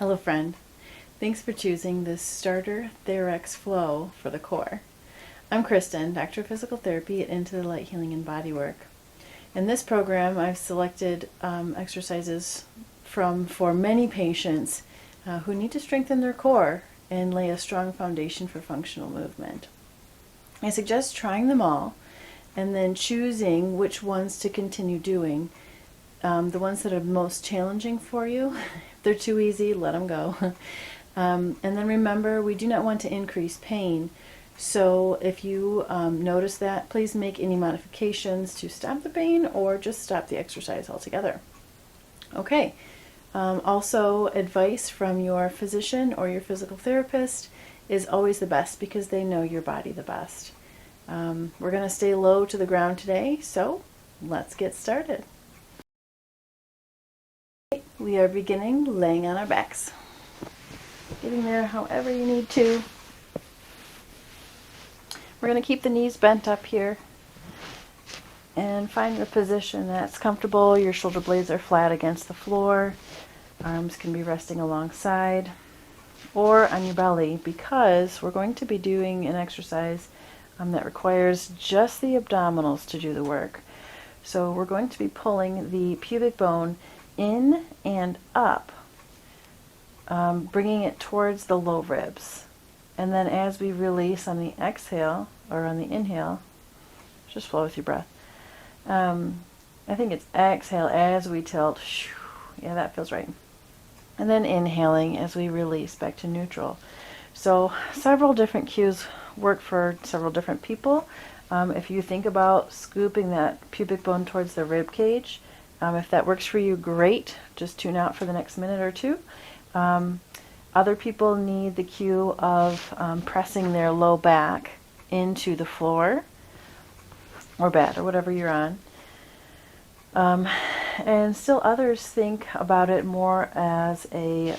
Hello friend, thanks for choosing this starter TherEx flow for the core. I'm Kristen, Doctor of Physical Therapy at Into the Light Healing and Bodywork. In this program I've selected exercises for many patients who need to strengthen their core and lay a strong foundation for functional movement. I suggest trying them all and then choosing which ones to continue doing. The ones that are most challenging for you, if they're too easy, let them go. And then remember, we do not want to increase pain. So if you notice that, please make any modifications to stop the pain or just stop the exercise altogether. Okay. Also, advice from your physician or your physical therapist is always the best because they know your body the best. We're going to stay low to the ground today, so let's get started. We are beginning laying on our backs. Getting there however you need to. We're going to keep the knees bent up here and find a position that's comfortable. Your shoulder blades are flat against the floor. Arms can be resting alongside or on your belly because we're going to be doing an exercise that requires just the abdominals to do the work. So we're going to be pulling the pubic bone in and up, bringing it towards the low ribs. And then as we release on the exhale, or on the inhale, just flow with your breath. I think it's exhale as we tilt. Yeah, that feels right. And then inhaling as we release back to neutral. So several different cues work for several different people. If you think about scooping that pubic bone towards the rib cage, if that works for you, great. Just tune out for the next minute or two. Other people need the cue of pressing their low back into the floor or bed or whatever you're on. And still others think about it more as a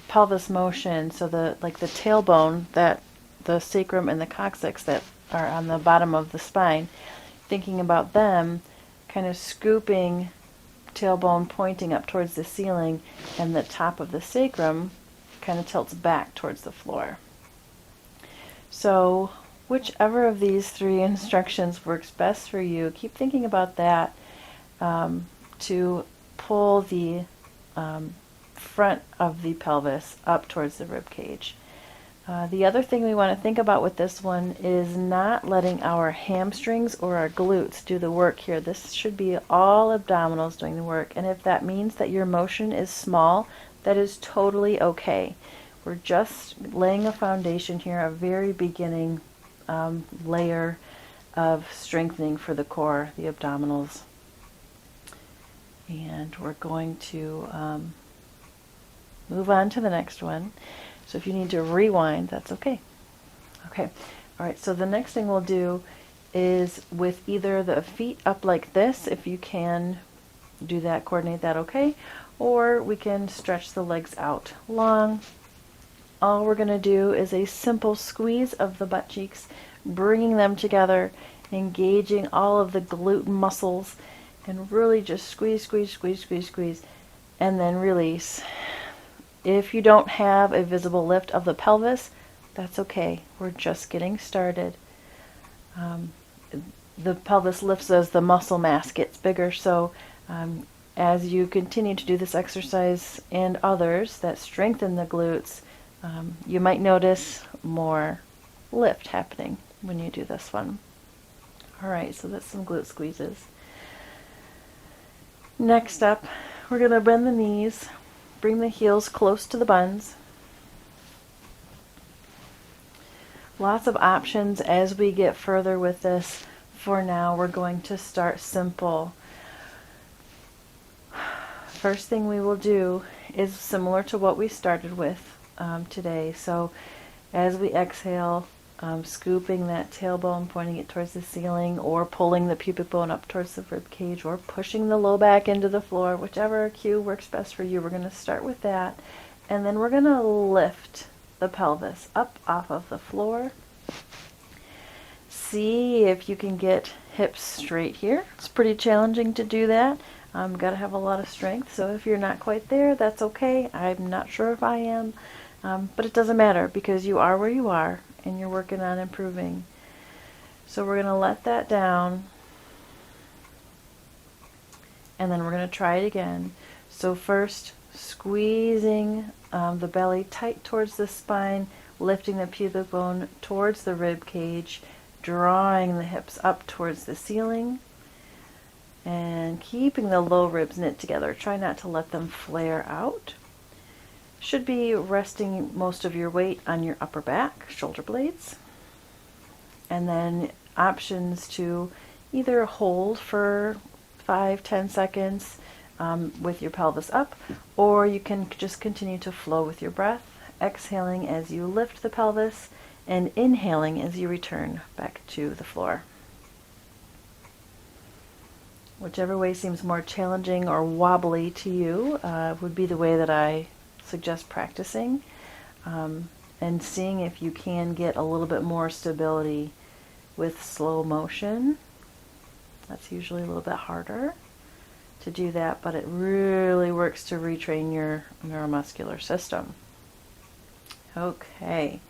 pelvis motion. So the tailbone, that the sacrum and the coccyx that are on the bottom of the spine, thinking about them kind of scooping, tailbone pointing up towards the ceiling, and the top of the sacrum kind of tilts back towards the floor. So whichever of these three instructions works best for you, keep thinking about that to pull the front of the pelvis up towards the rib cage. The other thing we want to think about with this one is not letting our hamstrings or our glutes do the work here. This should be all abdominals doing the work. And if that means that your motion is small, that is totally okay. We're just laying a foundation here, a very beginning layer of strengthening for the core, the abdominals. And we're going to move on to the next one. So if you need to rewind, that's okay. Okay, all right, so the next thing we'll do is with either the feet up like this, if you can do that, coordinate that, okay, or we can stretch the legs out long. All we're going to do is a simple squeeze of the butt cheeks, bringing them together, engaging all of the glute muscles, and really just squeeze, squeeze, squeeze, squeeze, squeeze, and then release. If you don't have a visible lift of the pelvis, that's okay. We're just getting started. The pelvis lifts as the muscle mass gets bigger, so as you continue to do this exercise and others that strengthen the glutes, you might notice more lift happening when you do this one. All right, so that's some glute squeezes. Next up, we're going to bend the knees. Bring the heels close to the buns. Lots of options as we get further with this. For now, we're going to start simple. First thing we will do is similar to what we started with today. So as we exhale, scooping that tailbone, pointing it towards the ceiling, or pulling the pubic bone up towards the rib cage, or pushing the low back into the floor, whichever cue works best for you. We're going to start with that, and then we're going to lift the pelvis up off of the floor. See if you can get hips straight here. It's pretty challenging to do that. Got to have a lot of strength, so if you're not quite there, that's okay. I'm not sure if I am, but it doesn't matter because you are where you are and you're working on improving. So we're going to let that down, and then we're going to try it again. So first, squeezing the belly tight towards the spine, lifting the pubic bone towards the rib cage, drawing the hips up towards the ceiling, and keeping the low ribs knit together. Try not to let them flare out. Should be resting most of your weight on your upper back, shoulder blades. And then options to either hold for 5-10 seconds with your pelvis up, or you can just continue to flow with your breath, exhaling as you lift the pelvis and inhaling as you return back to the floor. Whichever way seems more challenging or wobbly to you would be the way that I suggest practicing, and seeing if you can get a little bit more stability with slow motion. That's usually a little bit harder to do that, but it really works to retrain your neuromuscular system. Okay,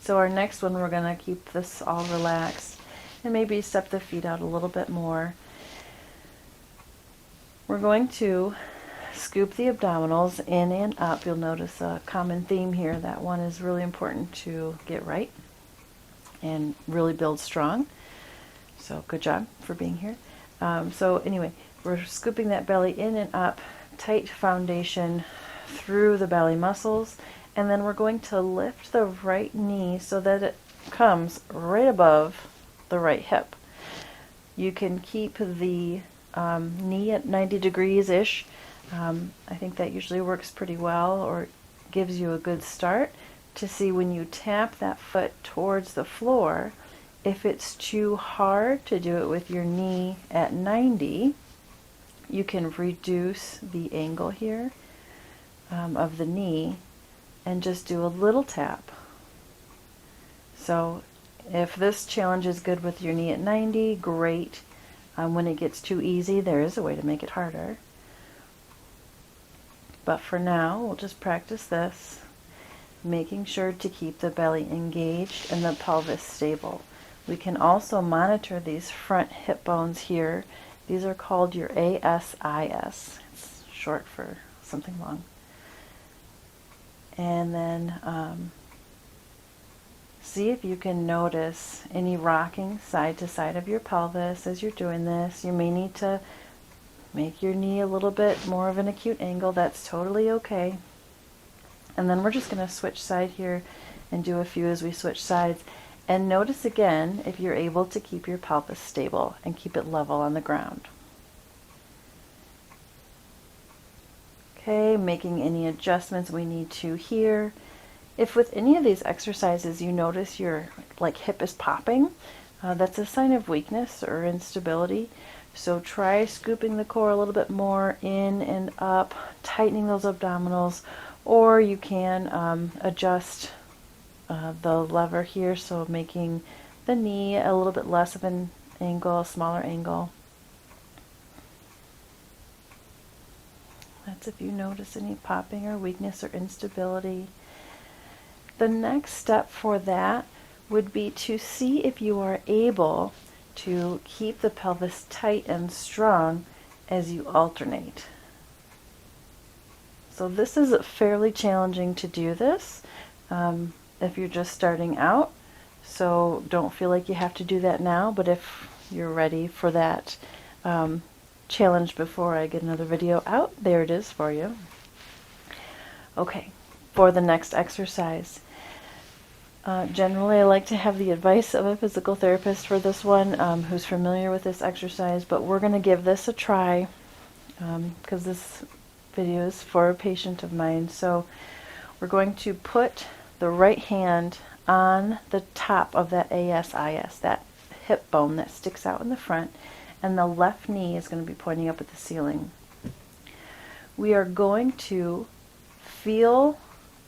so our next one, we're going to keep this all relaxed and maybe step the feet out a little bit more. We're going to scoop the abdominals in and up. You'll notice a common theme here. That one is really important to get right and really build strong. So good job for being here. So anyway, we're scooping that belly in and up, tight foundation through the belly muscles, and then we're going to lift the right knee so that it comes right above the right hip. You can keep the knee at 90 degrees-ish. I think that usually works pretty well, or gives you a good start to see when you tap that foot towards the floor. If it's too hard to do it with your knee at 90, you can reduce the angle here of the knee and just do a little tap. So if this challenge is good with your knee at 90, great. When it gets too easy, there is a way to make it harder. But for now, we'll just practice this, making sure to keep the belly engaged and the pelvis stable. We can also monitor these front hip bones here. These are called your ASIS. It's short for something long. And then see if you can notice any rocking side to side of your pelvis as you're doing this. You may need to make your knee a little bit more of an acute angle. That's totally okay. And then we're just going to switch side here and do a few as we switch sides. And notice again if you're able to keep your pelvis stable and keep it level on the ground. Okay, making any adjustments we need to here. If with any of these exercises you notice your hip is popping, that's a sign of weakness or instability. So try scooping the core a little bit more in and up, tightening those abdominals, or you can adjust the lever here, so making the knee a little bit less of an angle, a smaller angle. That's if you notice any popping or weakness or instability. The next step for that would be to see if you are able to keep the pelvis tight and strong as you alternate. So this is fairly challenging to do this if you're just starting out. So don't feel like you have to do that now, but if you're ready for that challenge before I get another video out, there it is for you. Okay, for the next exercise. Generally, I like to have the advice of a physical therapist for this one who's familiar with this exercise, but we're going to give this a try because this video is for a patient of mine. So we're going to put the right hand on the top of that ASIS, that hip bone that sticks out in the front, and the left knee is going to be pointing up at the ceiling. We are going to feel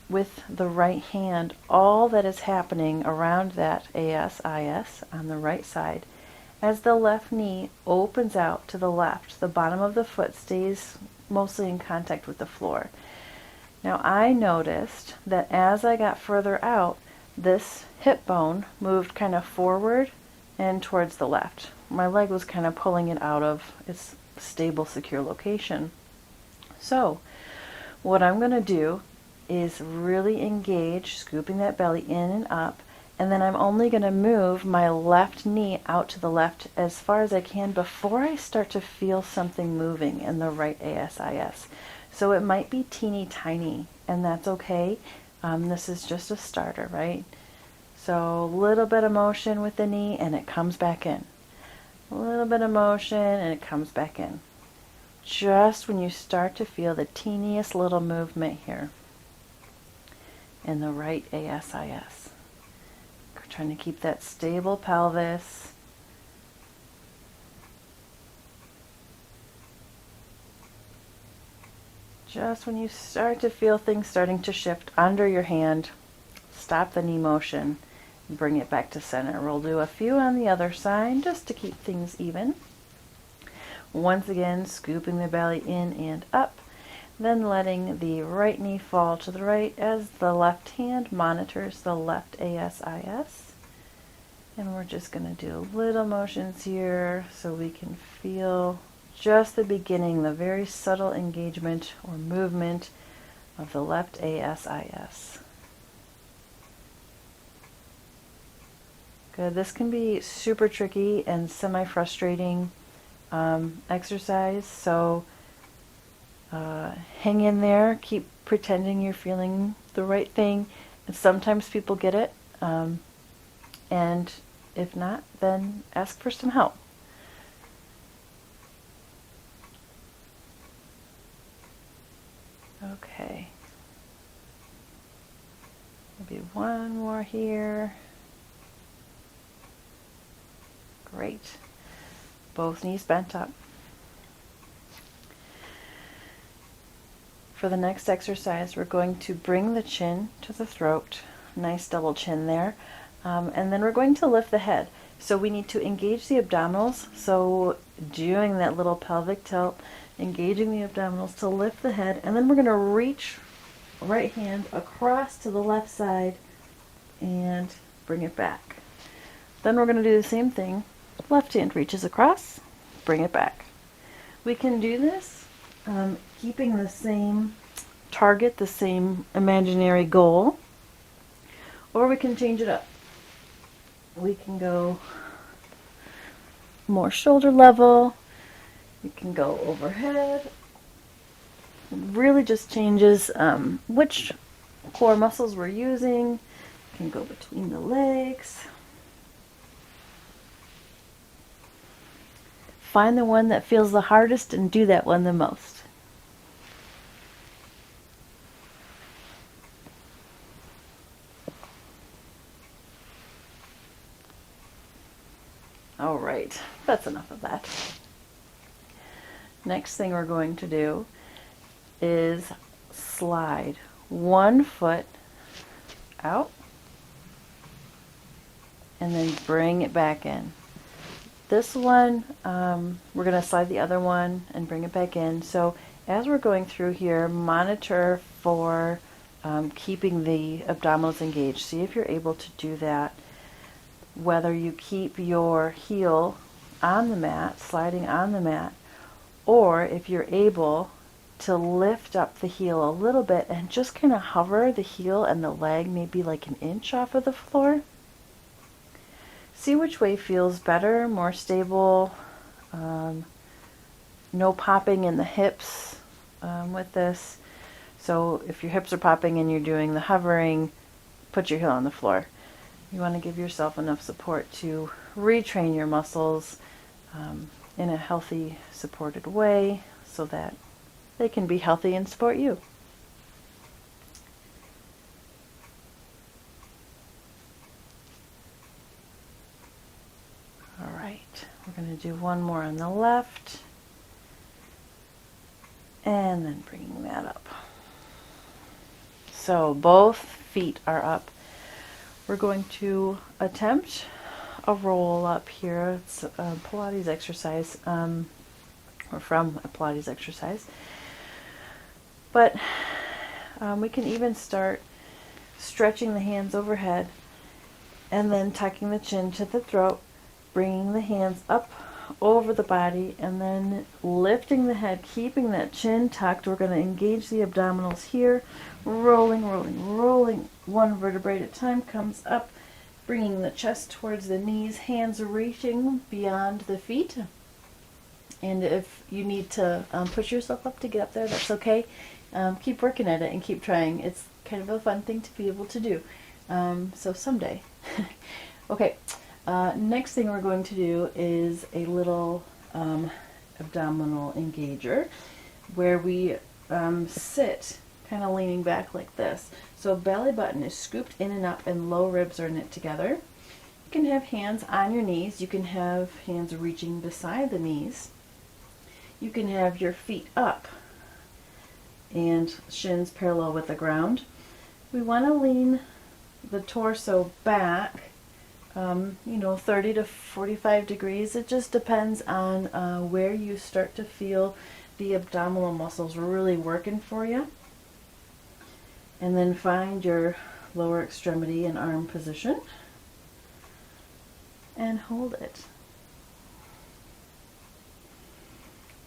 with the right hand all that is happening around that ASIS on the right side, as the left knee opens out to the left, the bottom of the foot stays mostly in contact with the floor. Now I noticed that as I got further out, this hip bone moved kind of forward and towards the left. My leg was kind of pulling it out of its stable, secure location. So what I'm going to do is really engage, scooping that belly in and up, and then I'm only going to move my left knee out to the left as far as I can before I start to feel something moving in the right ASIS. So it might be teeny tiny, and that's okay. This is just a starter, right? So a little bit of motion with the knee and it comes back in. A little bit of motion and it comes back in. Just when you start to feel the teeniest little movement here in the right ASIS. Trying to keep that stable pelvis. Just when you start to feel things starting to shift under your hand, stop the knee motion and bring it back to center. We'll do a few on the other side just to keep things even. Once again, scooping the belly in and up, then letting the right knee fall to the right as the left hand monitors the left ASIS. And we're just going to do little motions here so we can feel just the beginning, the very subtle engagement or movement of the left ASIS. Good. This can be super tricky and semi-frustrating exercise, so hang in there, keep pretending you're feeling the right thing, and sometimes people get it, and if not, then ask for some help. Okay, maybe one more here. Great. Both knees bent up. For the next exercise, we're going to bring the chin to the throat. Nice double chin there. And then we're going to lift the head. So we need to engage the abdominals. So doing that little pelvic tilt, engaging the abdominals to lift the head. And then we're going to reach right hand across to the left side and bring it back. Then we're going to do the same thing. Left hand reaches across, bring it back. We can do this keeping the same target, the same imaginary goal, or we can change it up. We can go more shoulder level, we can go overhead. It really just changes which core muscles we're using. We can go between the legs. Find the one that feels the hardest and do that one the most. All right, that's enough of that. Next thing we're going to do is slide one foot out and then bring it back in. This one, we're going to slide the other one and bring it back in. So as we're going through here, monitor for keeping the abdominals engaged. See if you're able to do that. Whether you keep your heel on the mat, sliding on the mat, or if you're able to lift up the heel a little bit and just kind of hover the heel and the leg maybe like an inch off of the floor. See which way feels better, more stable. No popping in the hips with this. So if your hips are popping and you're doing the hovering, put your heel on the floor. You want to give yourself enough support to retrain your muscles in a healthy, supported way so that they can be healthy and support you. All right, we're going to do one more on the left and then bringing that up. So both feet are up. We're going to attempt a roll up here. It's a Pilates exercise, or from a Pilates exercise. But we can even start stretching the hands overhead and then tucking the chin to the throat, bringing the hands up over the body, and then lifting the head, keeping that chin tucked. We're going to engage the abdominals here, rolling, rolling, rolling. One vertebrae at a time comes up, bringing the chest towards the knees, hands reaching beyond the feet. And if you need to push yourself up to get up there, that's okay. Keep working at it and keep trying. It's kind of a fun thing to be able to do. So someday. Okay, next thing we're going to do is a little abdominal engager where we sit kind of leaning back like this. So belly button is scooped in and up and low ribs are knit together. You can have hands on your knees. You can have hands reaching beside the knees. You can have your feet up and shins parallel with the ground. We want to lean the torso back, 30 to 45 degrees. It just depends on where you start to feel the abdominal muscles really working for you. And then find your lower extremity and arm position and hold it.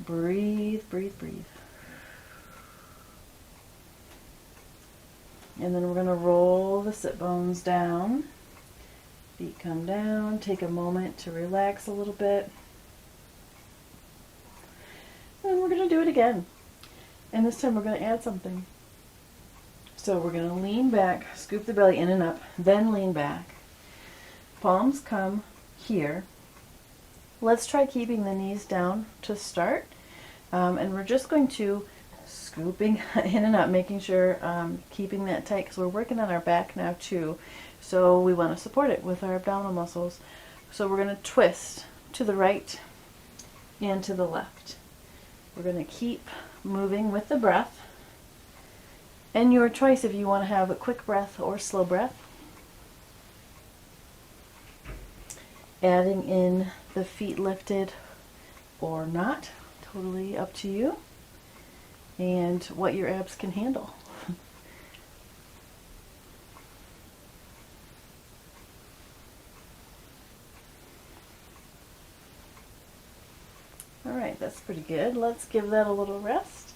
Breathe, breathe, breathe. And then we're going to roll the sit bones down. Feet come down. Take a moment to relax a little bit. And then we're going to do it again. And this time we're going to add something. So we're going to lean back, scoop the belly in and up, then lean back. Palms come here. Let's try keeping the knees down to start. And we're just going to scooping in and up, making sure keeping that tight because we're working on our back now too. So we want to support it with our abdominal muscles. So we're going to twist to the right and to the left. We're going to keep moving with the breath. And your choice if you want to have a quick breath or slow breath. Adding in the feet lifted or not, totally up to you and what your abs can handle. All right, that's pretty good. Let's give that a little rest.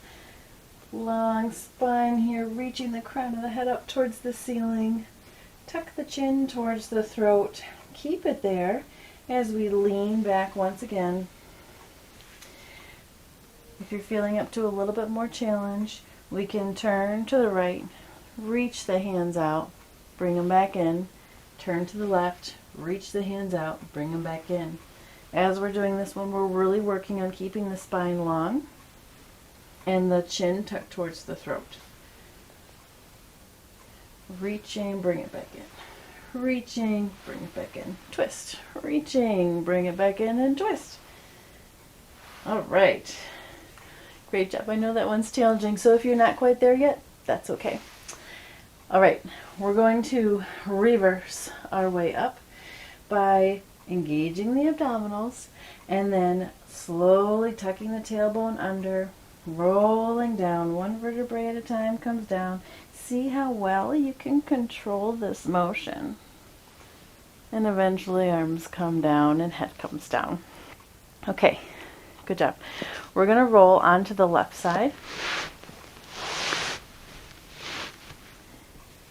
Long spine here, reaching the crown of the head up towards the ceiling. Tuck the chin towards the throat. Keep it there as we lean back once again. If you're feeling up to a little bit more challenge, we can turn to the right, reach the hands out, bring them back in, turn to the left, reach the hands out, bring them back in. As we're doing this one, we're really working on keeping the spine long and the chin tucked towards the throat. Reaching, bring it back in. Reaching, bring it back in. Twist. Reaching, bring it back in and twist. All right. Great job. I know that one's challenging, so if you're not quite there yet, that's okay. All right, we're going to reverse our way up by engaging the abdominals and then slowly tucking the tailbone under, rolling down. One vertebrae at a time comes down. See how well you can control this motion. And eventually arms come down and head comes down. Okay, good job. We're going to roll onto the left side.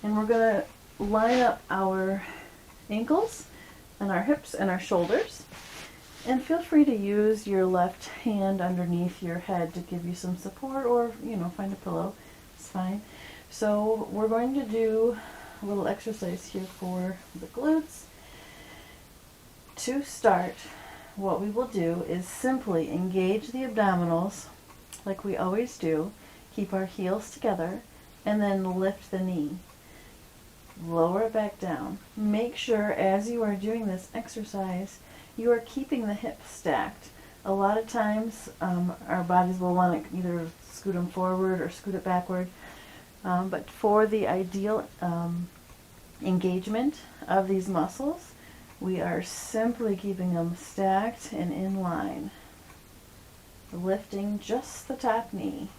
And we're going to line up our ankles and our hips and our shoulders. And feel free to use your left hand underneath your head to give you some support, or, find a pillow. It's fine. So we're going to do a little exercise here for the glutes. To start, what we will do is simply engage the abdominals like we always do. Keep our heels together and then lift the knee. Lower it back down. Make sure as you are doing this exercise, you are keeping the hips stacked. A lot of times our bodies will want to either scoot them forward or scoot it backward. But for the ideal engagement of these muscles, We are simply keeping them stacked and in line, lifting just the top knee.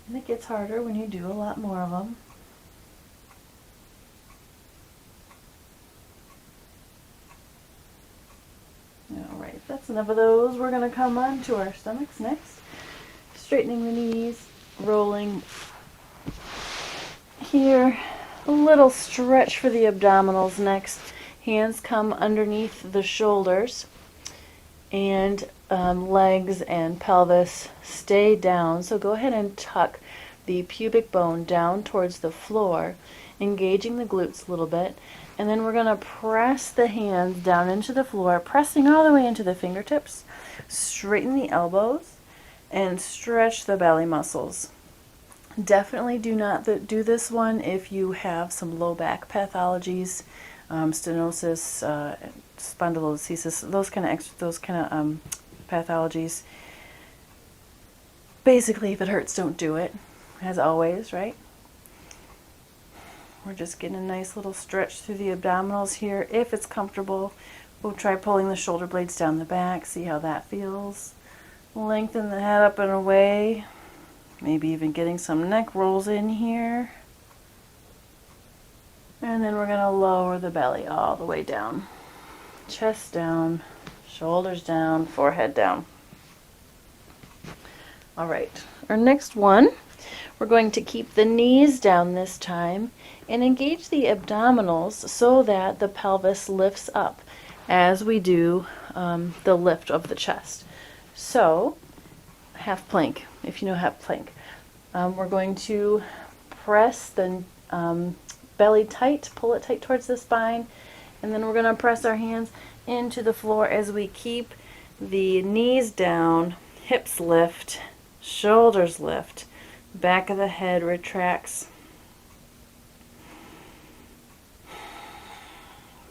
And it gets harder when you do a lot more of them. Alright, that's enough of those. We're going to come on to our stomachs next. Straightening the knees, rolling here. A little stretch for the abdominals next. Hands come underneath the shoulders, and legs and pelvis stay down. So go ahead and tuck the pubic bone down towards the floor, engaging the glutes a little bit. And then we're going to press the hands down into the floor, pressing all the way into the fingertips. Straighten the elbows and stretch the belly muscles. Definitely do not do this one if you have some low back pathologies, stenosis, spondylolisthesis, those kind of pathologies. Basically, if it hurts, don't do it, as always, right? We're just getting a nice little stretch through the abdominals here. If it's comfortable, we'll try pulling the shoulder blades down the back, see how that feels. Lengthen the head up and away. Maybe even getting some neck rolls in here. And then we're going to lower the belly all the way down. Chest down, shoulders down, forehead down. All right, our next one, we're going to keep the knees down this time and engage the abdominals so that the pelvis lifts up as we do the lift of the chest. So, half plank, if you know half plank. We're going to press the belly tight, pull it tight towards the spine, and then we're going to press our hands into the floor as we keep the knees down, hips lift, shoulders lift, back of the head retracts.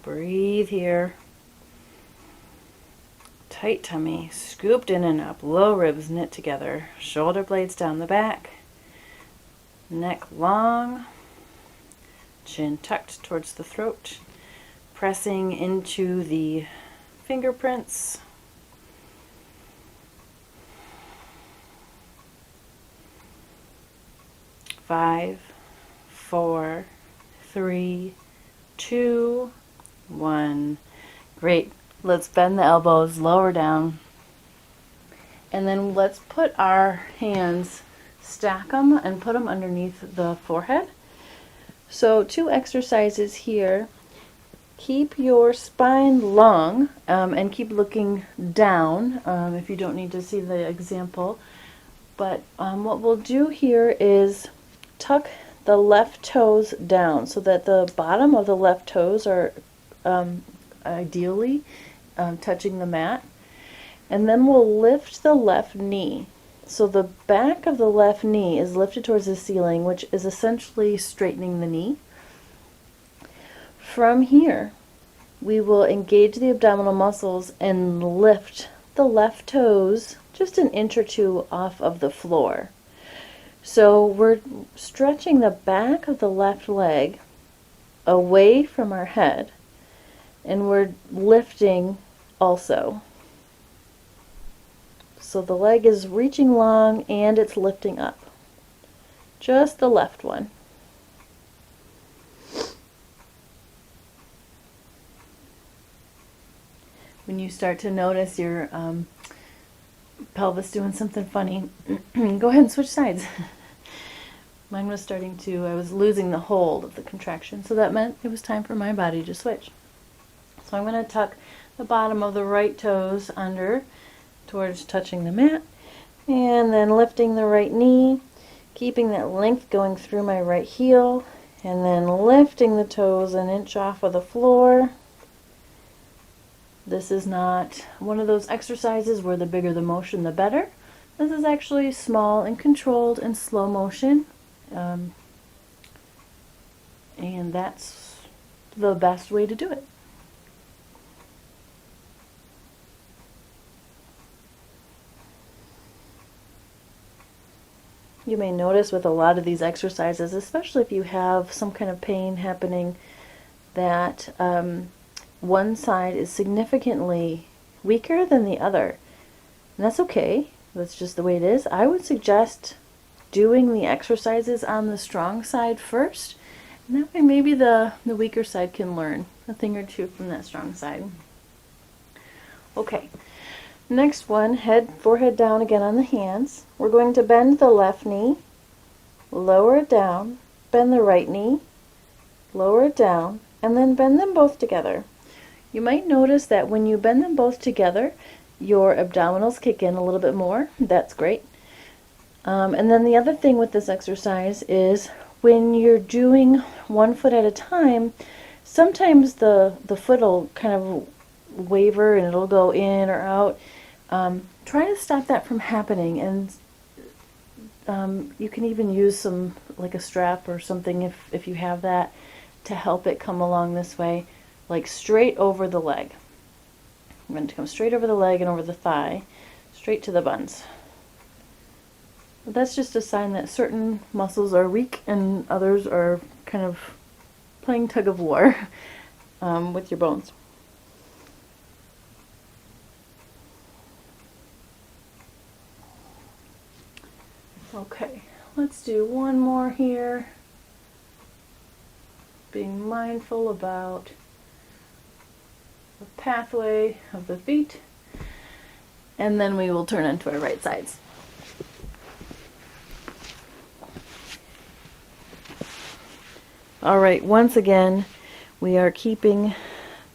Breathe here. Tight tummy, scooped in and up, low ribs knit together, shoulder blades down the back, neck long, chin tucked towards the throat, pressing into the fingerprints. Five, 4, 3, 2, 1. Great. Let's bend the elbows, lower down, and then let's put our hands, stack them and put them underneath the forehead. So 2 exercises here. Keep your spine long and keep looking down if you don't need to see the example. But what we'll do here is tuck the left toes down so that the bottom of the left toes are ideally touching the mat. And then we'll lift the left knee. So the back of the left knee is lifted towards the ceiling, which is essentially straightening the knee. From here, we will engage the abdominal muscles and lift the left toes just an inch or 2 off of the floor. So we're stretching the back of the left leg away from our head, and we're lifting also. So the leg is reaching long and it's lifting up. Just the left one. When you start to notice your pelvis doing something funny, go ahead and switch sides. Mine was I was losing the hold of the contraction, so that meant it was time for my body to switch. So I'm going to tuck the bottom of the right toes under towards touching the mat, and then lifting the right knee, keeping that length going through my right heel, and then lifting the toes an inch off of the floor. This is not one of those exercises where the bigger the motion, the better. This is actually small and controlled and slow motion. And that's the best way to do it. You may notice with a lot of these exercises, especially if you have some kind of pain happening that one side is significantly weaker than the other. And that's okay. That's just the way it is. I would suggest doing the exercises on the strong side first, and that way maybe the weaker side can learn a thing or two from that strong side. Okay, next one, forehead down again on the hands. We're going to bend the left knee, lower it down, bend the right knee, lower it down, and then bend them both together. You might notice that when you bend them both together, your abdominals kick in a little bit more. That's great. And then the other thing with this exercise is when you're doing one foot at a time, sometimes the foot will kind of waver and it'll go in or out. Try to stop that from happening, and you can even use some, like a strap or something if you have that, to help it come along this way, like straight over the leg. I'm going to come straight over the leg and over the thigh, straight to the buns. But that's just a sign that certain muscles are weak and others are kind of playing tug of war with your bones. Okay, let's do one more here. Being mindful about the pathway of the feet, and then we will turn onto our right sides. Alright, once again, we are keeping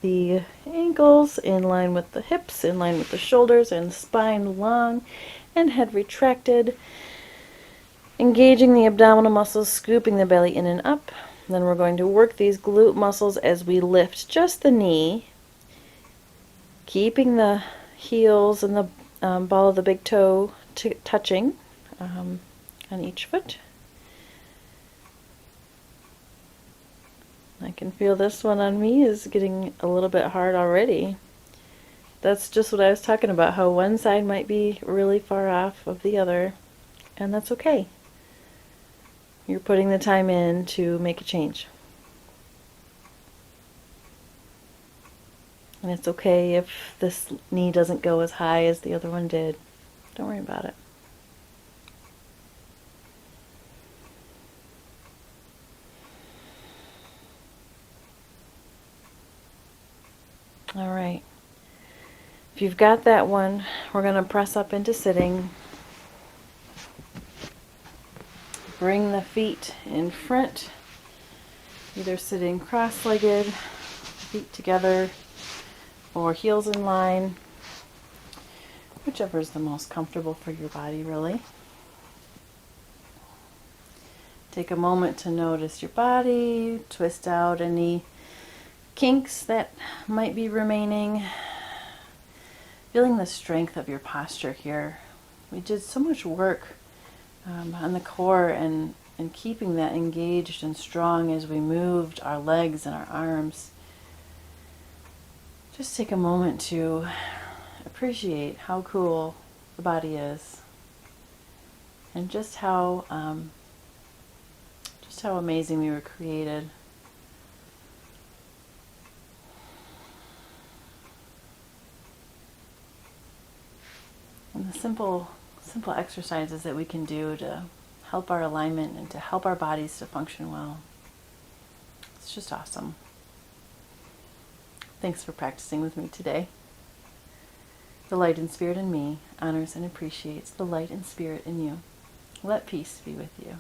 the ankles in line with the hips, in line with the shoulders, and spine long and head retracted. Engaging the abdominal muscles, scooping the belly in and up. Then we're going to work these glute muscles as we lift just the knee, keeping the heels and the ball of the big toe touching on each foot. I can feel this one on me is getting a little bit hard already. That's just what I was talking about, how one side might be really far off of the other, and that's okay. You're putting the time in to make a change. And it's okay if this knee doesn't go as high as the other one did. Don't worry about it. All right. If you've got that one, we're going to press up into sitting. Bring the feet in front, either sitting cross-legged, feet together, or heels in line, whichever is the most comfortable for your body, really. Take a moment to notice your body, twist out any kinks that might be remaining, feeling the strength of your posture here. We did so much work on the core and keeping that engaged and strong as we moved our legs and our arms. Just take a moment to appreciate how cool the body is, and just how amazing we were created. And the simple exercises that we can do to help our alignment and to help our bodies to function well. It's just awesome. Thanks for practicing with me today. The light and spirit in me honors and appreciates the light and spirit in you. Let peace be with you.